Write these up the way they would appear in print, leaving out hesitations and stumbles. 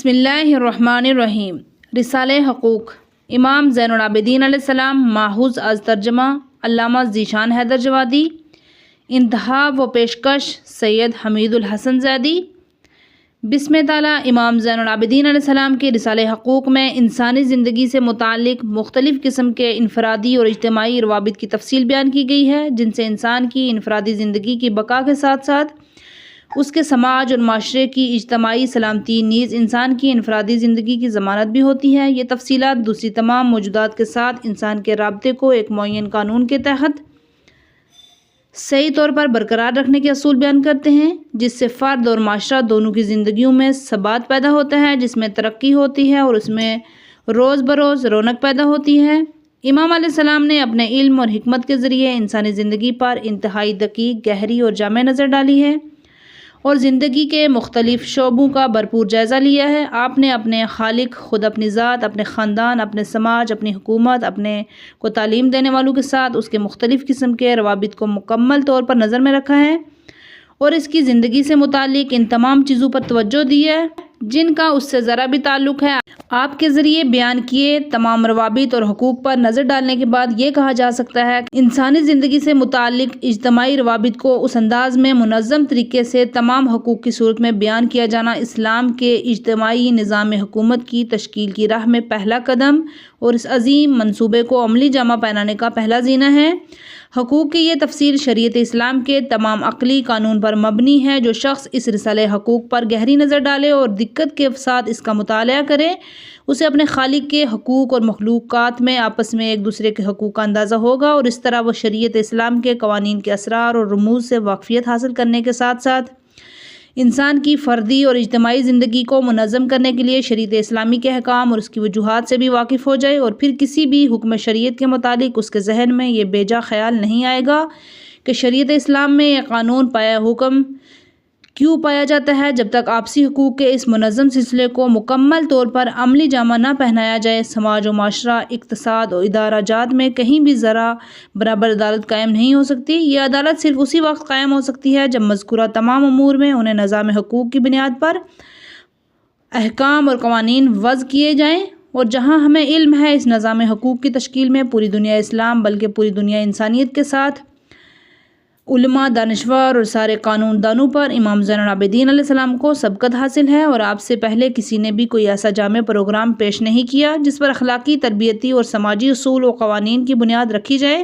بسم اللہ الرحمن الرحیم۔ رسالہ حقوق امام زین العابدین علیہ السلام، ماخوذ از ترجمہ علامہ ذیشان حیدر جوادی، انتخاب و پیشکش سید حمید الحسن زیدی۔ بسم تعالیٰ امام زین العابدین علیہ السلام کے رسالہ حقوق میں انسانی زندگی سے متعلق مختلف قسم کے انفرادی اور اجتماعی روابط کی تفصیل بیان کی گئی ہے، جن سے انسان کی انفرادی زندگی کی بقا کے ساتھ ساتھ اس کے سماج اور معاشرے کی اجتماعی سلامتی نیز انسان کی انفرادی زندگی کی ضمانت بھی ہوتی ہے۔ یہ تفصیلات دوسری تمام موجودات کے ساتھ انسان کے رابطے کو ایک معین قانون کے تحت صحیح طور پر برقرار رکھنے کے اصول بیان کرتے ہیں، جس سے فرد اور معاشرہ دونوں کی زندگیوں میں ثبات پیدا ہوتا ہے، جس میں ترقی ہوتی ہے اور اس میں روز بروز رونق پیدا ہوتی ہے۔ امام علیہ السلام نے اپنے علم اور حکمت کے ذریعے انسانی زندگی پر انتہائی دقیق، گہری اور جامع نظر ڈالی ہے اور زندگی کے مختلف شعبوں کا بھرپور جائزہ لیا ہے۔ آپ نے اپنے خالق، خود اپنی ذات، اپنے خاندان، اپنے سماج، اپنی حکومت، اپنے کو تعلیم دینے والوں کے ساتھ اس کے مختلف قسم کے روابط کو مکمل طور پر نظر میں رکھا ہے اور اس کی زندگی سے متعلق ان تمام چیزوں پر توجہ دی ہے جن کا اس سے ذرا بھی تعلق ہے۔ آپ کے ذریعے بیان کیے تمام روابط اور حقوق پر نظر ڈالنے کے بعد یہ کہا جا سکتا ہے کہ انسانی زندگی سے متعلق اجتماعی روابط کو اس انداز میں منظم طریقے سے تمام حقوق کی صورت میں بیان کیا جانا اسلام کے اجتماعی نظام حکومت کی تشکیل کی راہ میں پہلا قدم اور اس عظیم منصوبے کو عملی جامہ پہنانے کا پہلا زینہ ہے۔ حقوق کی یہ تفصیل شریعت اسلام کے تمام عقلی قانون پر مبنی ہے۔ جو شخص اس رسالہ حقوق پر گہری نظر ڈالے اور دقت کے ساتھ اس کا مطالعہ کرے، اسے اپنے خالق کے حقوق اور مخلوقات میں آپس میں ایک دوسرے کے حقوق کا اندازہ ہوگا اور اس طرح وہ شریعت اسلام کے قوانین کے اسرار اور رموز سے واقفیت حاصل کرنے کے ساتھ ساتھ انسان کی فردی اور اجتماعی زندگی کو منظم کرنے کے لیے شریعت اسلامی کے احکام اور اس کی وجوہات سے بھی واقف ہو جائے، اور پھر کسی بھی حکم شریعت کے متعلق اس کے ذہن میں یہ بیجا خیال نہیں آئے گا کہ شریعت اسلام میں یہ قانون پایا حکم کیوں پایا جاتا ہے۔ جب تک آپسی حقوق کے اس منظم سلسلے کو مکمل طور پر عملی جامہ نہ پہنایا جائے، سماج و معاشرہ، اقتصاد اور ادارہ جات میں کہیں بھی ذرا برابر عدالت قائم نہیں ہو سکتی۔ یہ عدالت صرف اسی وقت قائم ہو سکتی ہے جب مذکورہ تمام امور میں انہیں نظام حقوق کی بنیاد پر احکام اور قوانین وضع کیے جائیں، اور جہاں ہمیں علم ہے اس نظام حقوق کی تشکیل میں پوری دنیا اسلام بلکہ پوری دنیا انسانیت کے ساتھ علماء، دانشور اور سارے قانون دانوں پر امام زین العابدین علیہ السلام کو سبقت حاصل ہے، اور آپ سے پہلے کسی نے بھی کوئی ایسا جامع پروگرام پیش نہیں کیا جس پر اخلاقی، تربیتی اور سماجی اصول و قوانین کی بنیاد رکھی جائے۔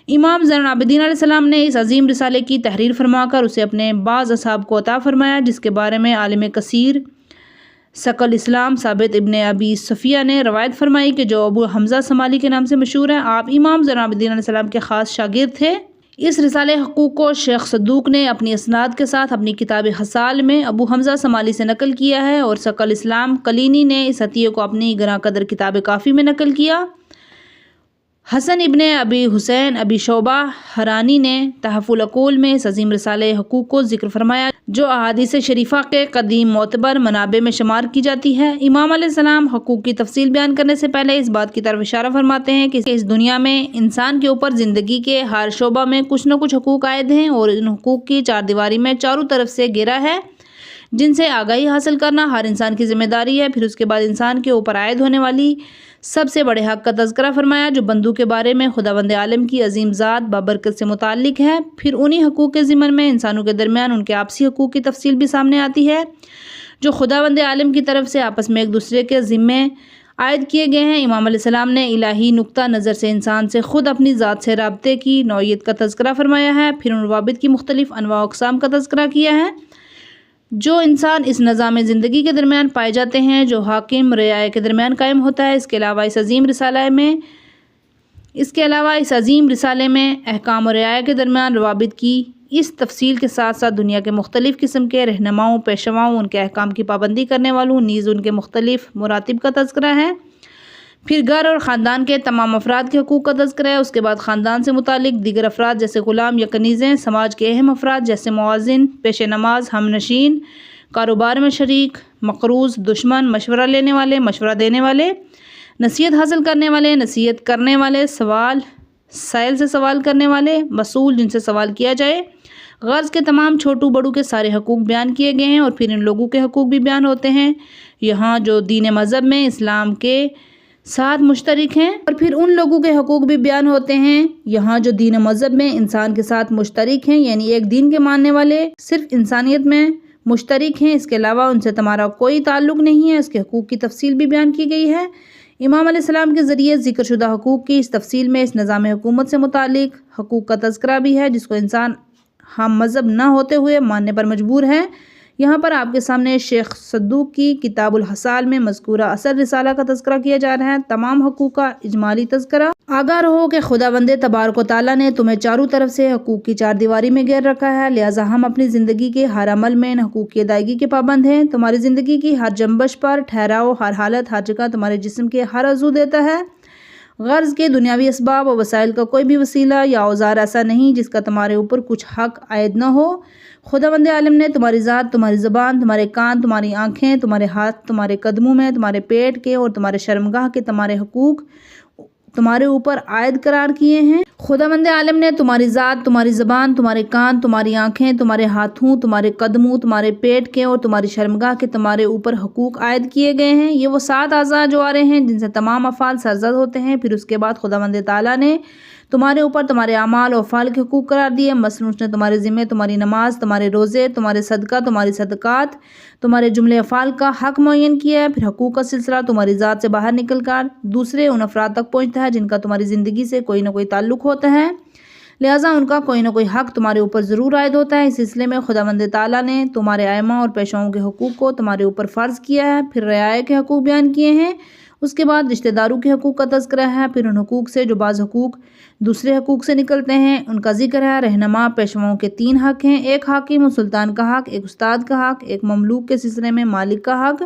امام زین العابدین علیہ السلام نے اس عظیم رسالے کی تحریر فرما کر اسے اپنے بعض اصحاب کو عطا فرمایا، جس کے بارے میں عالم کثیر ثقل الاسلام ثابت ابن ابی صفیہ نے روایت فرمائی کہ جو ابو حمزہ صمالی کے نام سے مشہور ہے، آپ امام زین العابدین علیہ السلام کے خاص شاگرد تھے۔ اس رسالہ حقوق کو شیخ صدوق نے اپنی اسناد کے ساتھ اپنی کتاب حصال میں ابو حمزہ صمالی سے نقل کیا ہے، اور ثقل الاسلام کلینی نے اس عطیے کو اپنی گراں قدر کتاب کافی میں نقل کیا۔ حسن ابن ابی حسین ابی شعبہ حرانی نے تحف العقول میں اس عظیم رسالہ حقوق کو ذکر فرمایا، جو احادیث شریفہ کے قدیم معتبر منابع میں شمار کی جاتی ہے۔ امام علیہ السلام حقوق کی تفصیل بیان کرنے سے پہلے اس بات کی طرف اشارہ فرماتے ہیں کہ اس دنیا میں انسان کے اوپر زندگی کے ہر شعبہ میں کچھ نہ کچھ حقوق عائد ہیں، اور ان حقوق کی چار دیواری میں چاروں طرف سے گھیرا ہے، جن سے آگاہی حاصل کرنا ہر انسان کی ذمہ داری ہے۔ پھر اس کے بعد انسان کے اوپر عائد ہونے والی سب سے بڑے حق کا تذکرہ فرمایا، جو بندوں کے بارے میں خداوند عالم کی عظیم ذات بابرکت سے متعلق ہے۔ پھر انہی حقوق کے ضمن میں انسانوں کے درمیان ان کے آپسی حقوق کی تفصیل بھی سامنے آتی ہے، جو خداوند عالم کی طرف سے آپس میں ایک دوسرے کے ذمے عائد کیے گئے ہیں۔ امام علیہ السلام نے الہی نقطہ نظر سے انسان سے خود اپنی ذات سے رابطے کی نوعیت کا تذکرہ فرمایا ہے، پھر ان روابط کی مختلف انواع و اقسام کا تذکرہ کیا ہے جو انسان اس نظام زندگی کے درمیان پائے جاتے ہیں، جو حاکم رعایا کے درمیان قائم ہوتا ہے۔ اس کے علاوہ اس عظیم رسالے میں احکام و رعایا کے درمیان روابط کی اس تفصیل کے ساتھ ساتھ دنیا کے مختلف قسم کے رہنماؤں، پیشواؤں، ان کے احکام کی پابندی کرنے والوں، نیز ان کے مختلف مراتب کا تذکرہ ہے۔ پھر گھر اور خاندان کے تمام افراد کے حقوق کا تذکرہ ہے۔ اس کے بعد خاندان سے متعلق دیگر افراد جیسے غلام یا کنیزیں، سماج کے اہم افراد جیسے مؤذن، پیش نماز، ہم نشین، کاروبار میں شریک، مقروض، دشمن، مشورہ لینے والے، مشورہ دینے والے، نصیحت حاصل کرنے والے، نصیحت کرنے والے، سائل سے سوال کرنے والے، مسئول جن سے سوال کیا جائے، غرض کے تمام چھوٹو بڑو کے سارے حقوق بیان کیے گئے ہیں اور پھر ان لوگوں کے حقوق بھی بیان ہوتے ہیں یہاں جو دین مذہب میں اسلام کے ساتھ مشترک ہیں، اور پھر ان لوگوں کے حقوق بھی بیان ہوتے ہیں یہاں جو دین مذہب میں انسان کے ساتھ مشترک ہیں، یعنی ایک دین کے ماننے والے صرف انسانیت میں مشترک ہیں، اس کے علاوہ ان سے تمہارا کوئی تعلق نہیں ہے۔ اس کے حقوق کی تفصیل بھی بیان کی گئی ہے۔ امام علیہ السلام کے ذریعے ذکر شدہ حقوق کی اس تفصیل میں اس نظام حکومت سے متعلق حقوق کا تذکرہ بھی ہے جس کو انسان ہم مذہب نہ ہوتے ہوئے ماننے پر مجبور ہے۔ یہاں پر آپ کے سامنے شیخ صدوق کی کتاب الحصال میں مذکورہ اصل رسالہ کا تذکرہ کیا جا رہا ہے، تمام حقوق کا اجمالی تذکرہ۔ آگاہ رہو کہ خداوند تبارک و تعالیٰ نے تمہیں چاروں طرف سے حقوق کی چار دیواری میں گھیر رکھا ہے، لہٰذا ہم اپنی زندگی کے ہر عمل میں ان حقوق کی ادائیگی کے پابند ہیں۔ تمہاری زندگی کی ہر جنبش پر ٹھہراؤ، ہر حالت، ہر جگہ تمہارے جسم کے ہر عضو دیتا ہے۔ غرض کے دنیاوی اسباب و وسائل کا کوئی بھی وسیلہ یا اوزار ایسا نہیں جس کا تمہارے اوپر کچھ حق عائد نہ ہو۔ خداوند عالم نے تمہاری ذات، تمہاری زبان، تمہارے کان، تمہاری آنکھیں، تمہارے ہاتھ، تمہارے قدموں میں، تمہارے پیٹ کے اور تمہارے شرمگاہ کے تمہارے حقوق تمہارے اوپر عائد قرار کیے ہیں۔ خداوند عالم نے تمہاری ذات، تمہاری زبان، تمہارے کان، تمہاری آنکھیں، تمہارے ہاتھوں، تمہارے قدموں، تمہارے پیٹ کے اور تمہاری شرمگاہ کے تمہارے اوپر حقوق عائد کیے گئے ہیں۔ یہ وہ 7 اعضاء جو آ رہے ہیں جن سے تمام افعال سرزد ہوتے ہیں۔ پھر اس کے بعد خداوند تعالیٰ نے تمہارے اوپر تمہارے اعمال و افعال کے حقوق قرار دیے، مثلاً اس نے تمہارے ذمہ تمہاری نماز، تمہارے روزے، تمہارے صدقہ، تمہاری صدقات، تمہارے جملے افعال کا حق معین کیا ہے۔ پھر حقوق کا سلسلہ تمہاری ذات سے باہر نکل کر دوسرے ان افراد تک پہنچتا ہے جن کا تمہاری زندگی سے کوئی نہ کوئی تعلق ہوتا ہے، لہٰذا ان کا کوئی نہ کوئی حق تمہارے اوپر ضرور عائد ہوتا ہے۔ اس سلسلے میں خداوند تعالیٰ نے تمہارے ائمہ اور پیشواؤں کے حقوق کو تمہارے اوپر فرض کیا ہے، پھر رعایا کے حقوق بیان کیے ہیں۔ اس کے بعد رشتہ داروں کے حقوق کا تذکرہ ہے، پھر ان حقوق سے جو بعض حقوق دوسرے حقوق سے نکلتے ہیں ان کا ذکر ہے۔ رہنما پیشواؤں کے 3 حق ہیں، ایک حاکم و سلطان کا حق، ایک استاد کا حق، ایک مملوک کے سلسلے میں مالک کا حق۔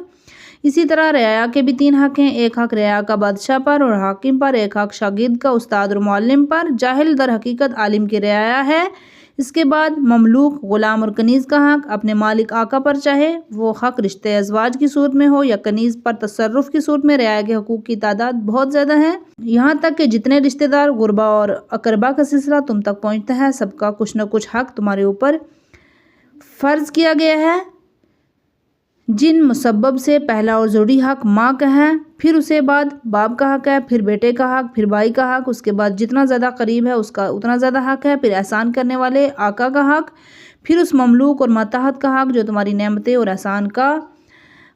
اسی طرح رعایا کے بھی 3 حق ہیں، ایک حق رعایا کا بادشاہ پر اور حاکم پر، ایک حق شاگرد کا استاد اور معلم پر۔ جاہل در حقیقت عالم کی رعایا ہے۔ اس کے بعد مملوک، غلام اور کنیز کا حق اپنے مالک آقا پر، چاہے وہ حق رشتہ ازواج کی صورت میں ہو یا کنیز پر تصرف کی صورت میں۔ رعایا کے حقوق کی تعداد بہت زیادہ ہے، یہاں تک کہ جتنے رشتہ دار، غربا اور اقربا کا سلسلہ تم تک پہنچتا ہے سب کا کچھ نہ کچھ حق تمہارے اوپر فرض کیا گیا ہے۔ جن مسبب سے پہلا اور ضروری حق ماں کا ہے، پھر اسے بعد باپ کا حق ہے، پھر بیٹے کا حق، پھر بھائی کا حق، اس کے بعد جتنا زیادہ قریب ہے اس کا اتنا زیادہ حق ہے، پھر احسان کرنے والے آقا کا حق، پھر اس مملوک اور ماتحت کا حق جو تمہاری نعمتیں اور احسان کا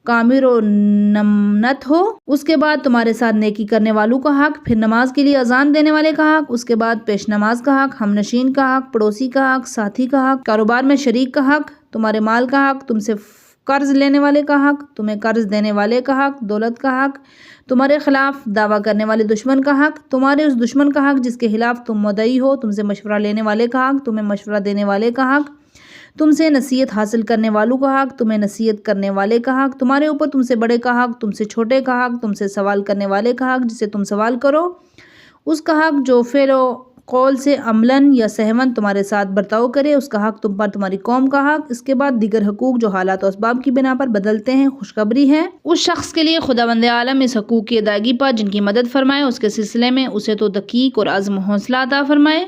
کامر و نمنت ہو، اس کے بعد تمہارے ساتھ نیکی کرنے والوں کا حق، پھر نماز کے لیے اذان دینے والے کا حق، اس کے بعد پیش نماز کا حق، ہم نشین کا حق، پڑوسی کا حق، ساتھی کا حق، کاروبار میں شریک کا حق، تمہارے مال کا حق، تم سے قرض لینے والے کا حق، تمہیں قرض دینے والے کا حق، دولت کا حق، تمہارے خلاف دعویٰ کرنے والے دشمن کا حق، تمہارے اس دشمن کا حق جس کے خلاف تم مدعی ہو، تم سے مشورہ لینے والے کا حق، تمہیں مشورہ دینے والے کا حق، تم سے نصیحت حاصل کرنے والوں کا حق، تمہیں نصیحت کرنے والے کا حق، تمہارے اوپر تم سے بڑے کا حق، تم سے چھوٹے کا حق، تم سے سوال کرنے والے کا حق جسے تم سوال کرو، اس کا حق جو فعل و قول سے عملاً یا سہواً تمہارے ساتھ برتاؤ کرے، اس کا حق تم پر، تمہاری قوم کا حق۔ اس کے بعد دیگر حقوق جو حالات و اسباب کی بنا پر بدلتے ہیں، خوشخبری ہے اس شخص کے لیے خداوند عالم اس حقوق کی ادائیگی پر جن کی مدد فرمائے، اس کے سلسلے میں اسے تو دقیق اور عزم و حوصلہ عطا فرمائے۔